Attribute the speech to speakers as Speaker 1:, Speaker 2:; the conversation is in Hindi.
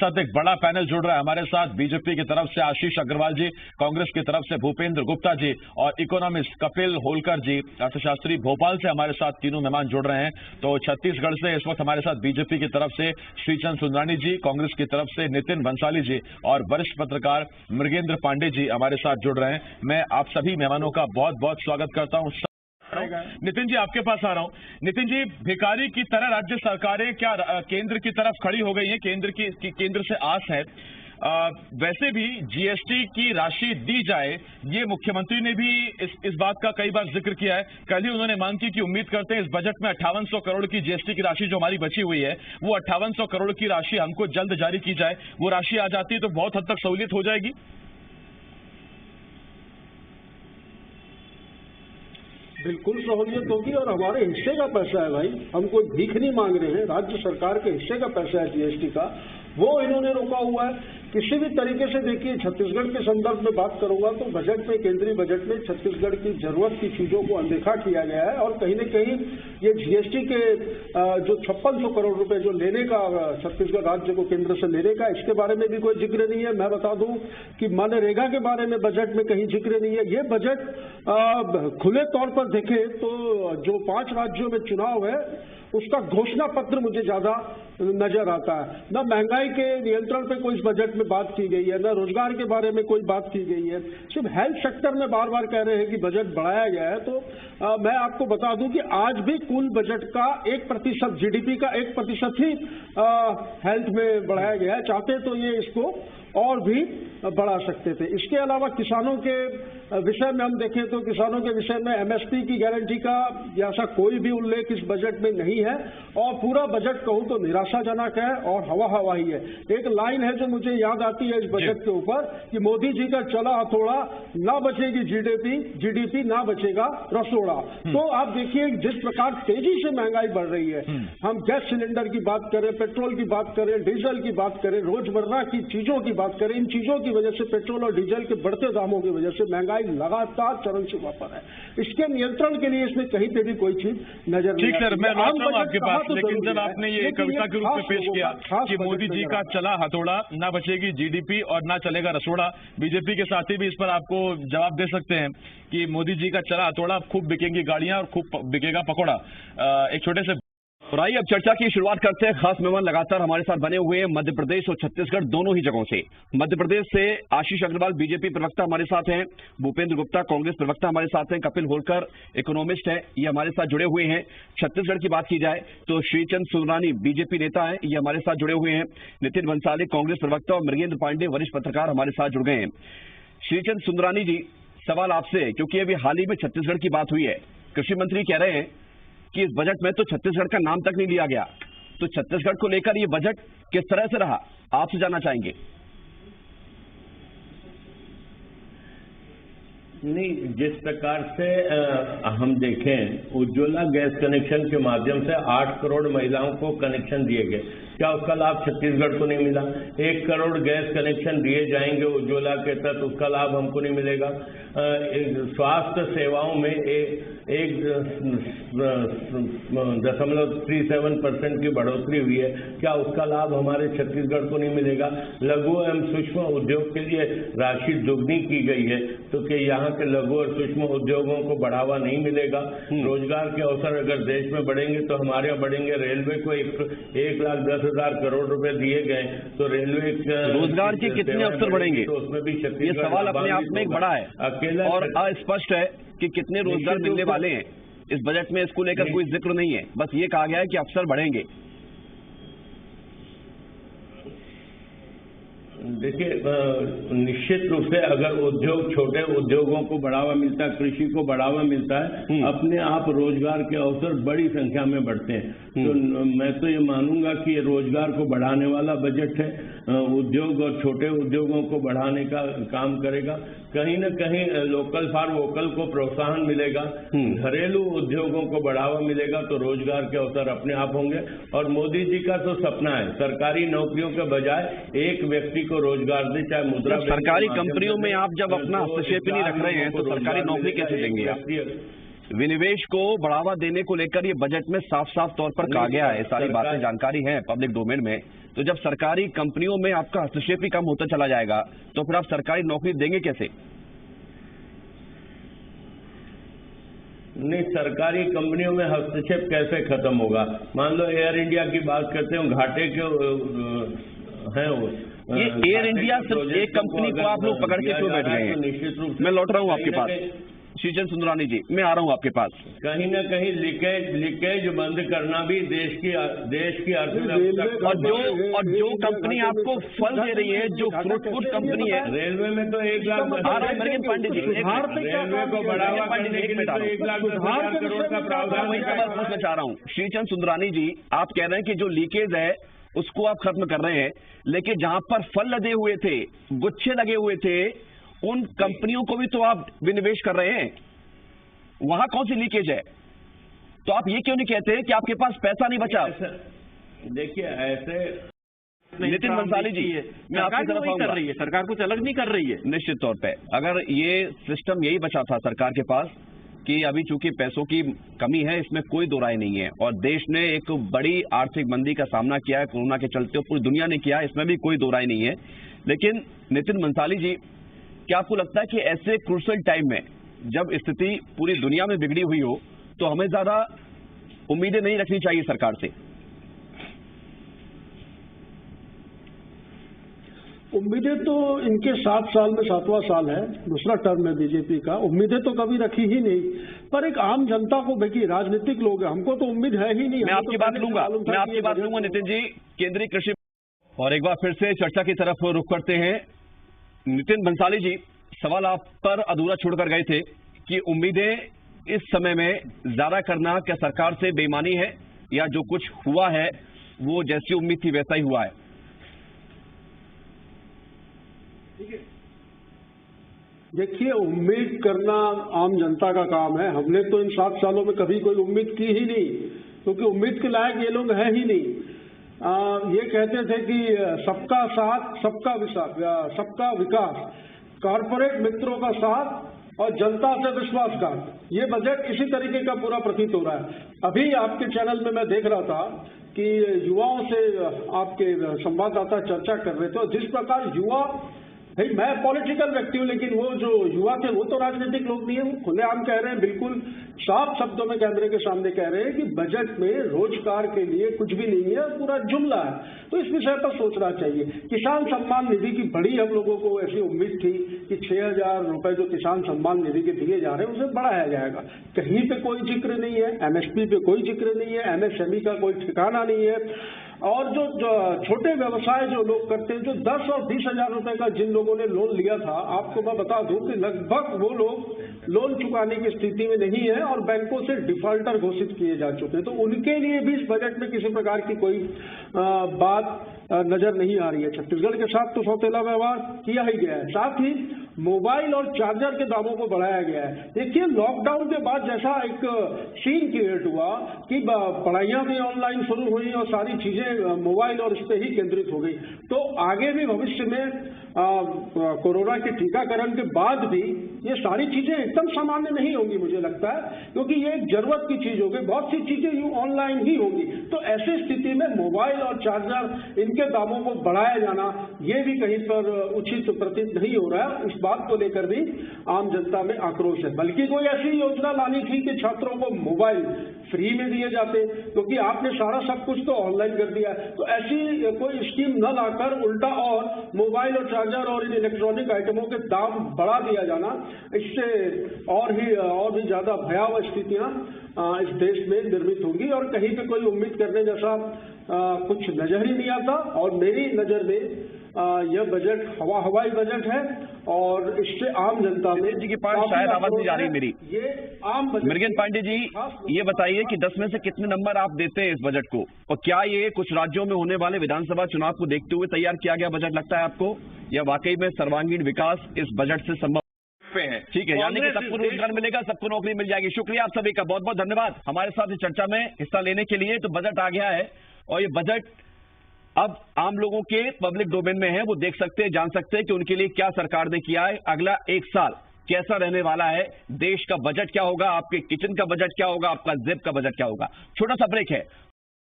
Speaker 1: साथ एक बड़ा पैनल जुड़ रहा है। हमारे साथ बीजेपी की तरफ से आशीष अग्रवाल जी, कांग्रेस की तरफ से भूपेंद्र गुप्ता जी और इकोनॉमिस्ट कपिल होलकर जी, अर्थशास्त्री भोपाल से हमारे साथ तीनों मेहमान जुड़ रहे हैं। तो छत्तीसगढ़ से इस वक्त हमारे साथ बीजेपी की तरफ से श्रीचंद सुंदरानी जी, कांग्रेस की तरफ से नितिन भंसाली जी और वरिष्ठ पत्रकार मृगेंद्र पांडे जी हमारे साथ जुड़ रहे हैं। मैं आप सभी मेहमानों का बहुत बहुत स्वागत करता हूं। नितिन जी, आपके पास आ रहा हूं। नितिन जी, भिखारी की तरह राज्य सरकारें क्या केंद्र की तरफ खड़ी हो गई हैं? केंद्र से आस है। वैसे भी जीएसटी की राशि दी जाए, ये मुख्यमंत्री ने भी इस बात का कई बार जिक्र किया है। कल ही उन्होंने मांग की कि उम्मीद करते हैं इस बजट में 5800 करोड़ की जीएसटी की राशि जो हमारी बची हुई है, वो 5800 करोड़ की राशि हमको जल्द जारी की जाए। वो राशि आ जाती है तो बहुत हद तक सहूलियत हो जाएगी।
Speaker 2: बिल्कुल सहूलियत होगी और हमारे हिस्से का पैसा है भाई। हम कोई भीख नहीं मांग रहे हैं। राज्य सरकार के हिस्से का पैसा है जीएसटी का, वो इन्होंने रोका हुआ है। किसी भी तरीके से देखिए, छत्तीसगढ़ के संदर्भ में बात करूंगा तो बजट में, केंद्रीय बजट में छत्तीसगढ़ की जरूरत की चीजों को अनदेखा किया गया है और कहीं न कहीं ये जीएसटी के जो 5600 करोड़ रुपए जो लेने का छत्तीसगढ़ राज्य को केंद्र से लेने का, इसके बारे में भी कोई जिक्र नहीं है। मैं बता दूं कि मनरेगा के बारे में बजट में कहीं जिक्र नहीं है। ये बजट खुले तौर पर देखें तो जो 5 राज्यों में चुनाव है उसका घोषणा पत्र मुझे ज्यादा नजर आता है। न महंगाई के नियंत्रण पे कोई इस बजट में बात की गई है, न रोजगार के बारे में कोई बात की गई है। सिर्फ हेल्थ सेक्टर में बार बार कह रहे हैं कि बजट बढ़ाया गया है। तो मैं आपको बता दूं कि आज भी कुल बजट का 1%, जीडीपी का 1% ही हेल्थ में बढ़ाया गया है। चाहते तो ये इसको और भी बढ़ा सकते थे। इसके अलावा किसानों के विषय में हम देखें तो किसानों के विषय में एमएसपी की गारंटी का ऐसा कोई भी उल्लेख इस बजट में नहीं है और पूरा बजट कहूं तो निराशाजनक है और हवा हवाई है। एक लाइन है जो मुझे याद आती है इस बजट के ऊपर कि मोदी जी का चला हथौड़ा, ना बचेगी जीडीपी ना बचेगा रसोड़ा। तो आप देखिए जिस प्रकार तेजी से महंगाई बढ़ रही है, हम गैस सिलेंडर की बात करें, पेट्रोल की बात करें, डीजल की बात करें, रोजमर्रा की चीजों की बात करें, इन चीजों की वजह से, पेट्रोल और डीजल के बढ़ते दामों की वजह से महंगाई लगातार चरम सीमा पर है। इसके नियंत्रण के लिए इसमें कहीं पे भी कोई चीज नजर नहीं
Speaker 1: आती। सर, मैं आपके पास, लेकिन जब आपने ये कविता के रूप में पेश किया कि मोदी जी का चला हथौड़ा, ना बचेगी जीडीपी और ना चलेगा रसोड़ा, बीजेपी के साथी भी इस पर आपको जवाब दे सकते हैं कि मोदी जी का चला हथौड़ा, खूब बिकेंगी गाड़ियां और खूब बिकेगा पकौड़ा। एक छोटे से
Speaker 3: और आइए अब चर्चा की शुरुआत करते हैं। खास मेहमान लगातार हमारे साथ बने हुए हैं मध्य प्रदेश और छत्तीसगढ़ दोनों ही जगहों से। मध्य प्रदेश से आशीष अग्रवाल बीजेपी प्रवक्ता हमारे साथ हैं, भूपेंद्र गुप्ता कांग्रेस प्रवक्ता हमारे साथ हैं, कपिल होलकर इकोनॉमिस्ट हैं, ये हमारे साथ जुड़े हुए हैं। छत्तीसगढ़ की बात की जाए तो श्रीचंद सुंदरानी बीजेपी नेता हैं, ये हमारे साथ जुड़े हुए हैं। नितिन भंसाली कांग्रेस प्रवक्ता और मृगेंद्र पांडे वरिष्ठ पत्रकार हमारे साथ जुड़ गए हैं। श्रीचंद सुंदरानी जी, सवाल आपसे, क्योंकि अभी हाल ही में छत्तीसगढ़ की बात हुई है, कृषि मंत्री कह रहे हैं कि इस बजट में तो छत्तीसगढ़ का नाम तक नहीं लिया गया, तो छत्तीसगढ़ को लेकर ये बजट किस तरह से रहा, आपसे जानना चाहेंगे।
Speaker 4: नहीं, जिस प्रकार से हम देखें, उज्ज्वला गैस कनेक्शन के माध्यम से 8 करोड़ महिलाओं को कनेक्शन दिए गए। क्या उसका लाभ छत्तीसगढ़ को नहीं मिला? 1 करोड़ गैस कनेक्शन दिए जाएंगे उज्ज्वला के तहत, उसका लाभ हमको नहीं मिलेगा। स्वास्थ्य सेवाओं में 1.37% की बढ़ोतरी हुई है, क्या उसका लाभ हमारे छत्तीसगढ़ को नहीं मिलेगा? लघु एवं सूक्ष्म उद्योग के लिए राशि दोगुनी की गई है, तो क्या यहाँ के लघु और सूक्ष्म उद्योगों को बढ़ावा नहीं मिलेगा? रोजगार के अवसर अगर देश में बढ़ेंगे तो हमारे यहाँ बढ़ेंगे। रेलवे को 1,10,000 करोड़ रुपए दिए गए, तो रेलवे
Speaker 3: रोजगार के कितने अवसर बढ़ेंगे?
Speaker 4: तो उसमें भी
Speaker 3: ये सवाल अपने आप में एक बड़ा है
Speaker 4: अकेला
Speaker 3: और अस्पष्ट है कि कितने रोजगार मिलने वाले हैं। इस बजट में इसको लेकर कोई जिक्र नहीं है, बस ये कहा गया है कि अवसर बढ़ेंगे।
Speaker 4: देखिए, निश्चित रूप से अगर उद्योग, छोटे उद्योगों को बढ़ावा मिलता है, कृषि को बढ़ावा मिलता है, अपने आप रोजगार के अवसर बड़ी संख्या में बढ़ते हैं। तो मैं तो ये मानूंगा कि ये रोजगार को बढ़ाने वाला बजट है, उद्योग और छोटे उद्योगों को बढ़ाने का काम करेगा। कहीं न कहीं लोकल फॉर वोकल को प्रोत्साहन मिलेगा, घरेलू उद्योगों को बढ़ावा मिलेगा, तो रोजगार के अवसर अपने आप होंगे। और मोदी जी का तो सपना है सरकारी नौकरियों के बजाय एक व्यक्ति को रोजगार दे, चाहे मुद्रा।
Speaker 3: सरकारी कंपनियों में आप जब अपना हस्तक्षेप ही नहीं रख रहे हैं तो सरकारी नौकरी कैसे देंगे आप? विनिवेश को बढ़ावा देने को लेकर ये बजट में साफ साफ तौर पर कहा गया है, सारी बातें जानकारी हैं पब्लिक डोमेन में। तो जब सरकारी कंपनियों में आपका हस्तक्षेप ही कम होता चला जाएगा तो फिर आप सरकारी नौकरी देंगे कैसे?
Speaker 4: नहीं, सरकारी कंपनियों में हस्तक्षेप कैसे खत्म होगा? मान लो एयर इंडिया की बात करते हो, घाटे के हैं वो।
Speaker 3: ये एयर इंडिया सिर्फ एक कंपनी को आप लोग पकड़ के क्यों बैठ गए हैं?
Speaker 4: निश्चित रूप से
Speaker 3: मैं लौट रहा हूँ आपके पास श्रीचंद सुंदरानी जी, मैं आ रहा हूँ आपके पास।
Speaker 4: कहीं ना कहीं लीकेज बंद करना भी देश की अर्थव्यवस्था
Speaker 3: और जो कंपनी आपको फल दे रही है, जो फ्रूटफुल कंपनी है,
Speaker 4: रेलवे में तो 1 लाख
Speaker 3: मृगेन पांडे जी,
Speaker 4: रेलवे को बढ़ावा देने के लिए तो 1,10,000 करोड़ का प्रावधान
Speaker 3: पूछना चाह रहा हूँ। श्रीचंद सुंदरानी जी, आप कह रहे हैं कि जो लीकेज है उसको आप खत्म कर रहे हैं, लेकिन जहां पर फल लदे हुए थे, गुच्छे लगे हुए थे, उन कंपनियों को भी तो आप विनिवेश कर रहे हैं, वहां कौन सी लीकेज है? तो आप ये क्यों नहीं कहते कि आपके पास पैसा नहीं बचा?
Speaker 4: देखिए, ऐसे
Speaker 3: नितिन बंसाली जी, मैं आपकी तरफ आऊंगा।
Speaker 5: कर रही है सरकार, कुछ अलग नहीं कर रही है।
Speaker 3: निश्चित तौर पे अगर ये सिस्टम यही बचा था सरकार के पास कि अभी चूंकि पैसों की कमी है, इसमें कोई दो राय नहीं है, और देश ने एक बड़ी आर्थिक मंदी का सामना किया है कोरोना के चलते, पूरी दुनिया ने किया, इसमें भी कोई दो राय नहीं है। लेकिन नितिन बंसाली जी, क्या आपको लगता है कि ऐसे क्रूशियल टाइम में जब स्थिति पूरी दुनिया में बिगड़ी हुई हो तो हमें ज्यादा उम्मीदें नहीं रखनी चाहिए सरकार से?
Speaker 2: उम्मीदें तो इनके 7 साल में 7वां साल है, दूसरा टर्म है बीजेपी का। उम्मीदें तो कभी रखी ही नहीं, पर एक आम जनता को, देखिए राजनीतिक लोग हैं, हमको तो उम्मीद है ही नहीं।
Speaker 3: मैं आपकी बात लूंगा नितिन जी, केंद्रीय कृषि। और एक बार फिर से चर्चा की तरफ रुख करते हैं। नितिन बंसाली जी, सवाल आप पर अधूरा छोड़कर गए थे कि उम्मीदें इस समय में ज्यादा करना क्या सरकार से बेईमानी है, या जो कुछ हुआ है वो जैसी उम्मीद थी वैसा ही हुआ है?
Speaker 2: देखिए, उम्मीद करना आम जनता का काम है। हमने तो इन 7 सालों में कभी कोई उम्मीद की ही नहीं, क्योंकि उम्मीद के लायक ये लोग हैं ही नहीं। ये कहते थे कि सबका साथ, सबका विकास, कॉरपोरेट मित्रों का साथ और जनता से विश्वासघात। ये बजट इसी तरीके का पूरा प्रतीत हो रहा है। अभी आपके चैनल में मैं देख रहा था कि युवाओं से आपके संवाददाता चर्चा कर रहे थे, और जिस प्रकार युवा, भाई मैं पॉलिटिकल व्यक्ति हूं, लेकिन वो जो युवा थे वो तो राजनीतिक लोग नहीं है, वो खुलेआम कह रहे हैं, बिल्कुल साफ शब्दों में कैमरे के सामने कह रहे हैं कि बजट में रोजगार के लिए कुछ भी नहीं है, पूरा जुमला है। तो इस विषय पर सोचना चाहिए। किसान सम्मान निधि की बड़ी हम लोगों को ऐसी उम्मीद थी कि 6,000 रुपए जो किसान सम्मान निधि के दिए जा रहे हैं उसे बढ़ाया जाएगा। कहीं पे कोई जिक्र नहीं है, एमएसपी पे कोई जिक्र नहीं है, एमएसएमई का कोई ठिकाना नहीं है। और जो छोटे व्यवसाय जो लोग करते हैं, जो 10 और 20,000 रुपए का जिन लोगों ने लोन लिया था, आपको मैं बता दूं कि लगभग वो लोग लोन चुकाने की स्थिति में नहीं है और बैंकों से डिफॉल्टर घोषित किए जा चुके हैं। तो उनके लिए भी इस बजट में किसी प्रकार की कोई बात नजर नहीं आ रही है। छत्तीसगढ़ के साथ तो सौतेला व्यवहार किया ही गया है। साथ ही मोबाइल और चार्जर के दामों को बढ़ाया गया है। देखिए, लॉकडाउन के बाद जैसा एक सीन क्रिएट हुआ कि पढ़ाइयां भी ऑनलाइन शुरू हुई और सारी चीजें मोबाइल और इस पे ही केंद्रित हो गई, तो आगे भी भविष्य में कोरोना के टीकाकरण के बाद भी ये सारी चीजें एकदम सामान्य नहीं होंगी, मुझे लगता है, क्योंकि ये एक जरूरत की चीज होगी। बहुत सी चीजें यूं ऑनलाइन ही होंगी। तो ऐसी स्थिति में मोबाइल और चार्जर, इनके दामों को बढ़ाया जाना, ये भी कहीं पर उचित प्रतीत नहीं हो रहा है। इस बात को लेकर भी आम जनता में आक्रोश है। बल्कि कोई ऐसी योजना लानी थी कि छात्रों को मोबाइल फ्री में दिए जाते, क्योंकि आपने सारा सब कुछ तो ऑनलाइन कर दिया है। तो ऐसी कोई स्कीम न लाकर उल्टा और मोबाइल और चार्जर और इन इलेक्ट्रॉनिक आइटमों के दाम बढ़ा दिया जाना, इससे और भी ज्यादा भयावह स्थितियां इस देश में निर्मित होंगी और कहीं पे कोई उम्मीद करने जैसा कुछ नजर ही नहीं आता। और मेरी नजर में यह बजट हवाई बजट है और इससे आम जनता में
Speaker 3: जी के पास शायद आवाज नहीं जा रही मेरी।
Speaker 2: ये आम बजट।
Speaker 3: मृगेन पांडे जी, ये बताइए कि 10 में से कितने नंबर आप देते हैं इस बजट को, और क्या ये कुछ राज्यों में होने वाले विधानसभा चुनाव को देखते हुए तैयार किया गया बजट लगता है आपको, या वाकई में सर्वांगीण विकास इस बजट से संभव है? ठीक है, यानी कि सबको रोजगार मिलेगा, सबको नौकरी मिल जाएगी। शुक्रिया आप सभी का, बहुत बहुत धन्यवाद हमारे साथ इस चर्चा में हिस्सा लेने के लिए। तो बजट आ गया है और ये बजट अब आम लोगों के पब्लिक डोमेन में है, वो देख सकते हैं, जान सकते हैं कि उनके लिए क्या सरकार ने किया है। अगला 1 साल कैसा रहने वाला है, देश का बजट क्या होगा, आपके किचन का बजट क्या होगा, आपका जेब का बजट क्या होगा। छोटा सा ब्रेक है,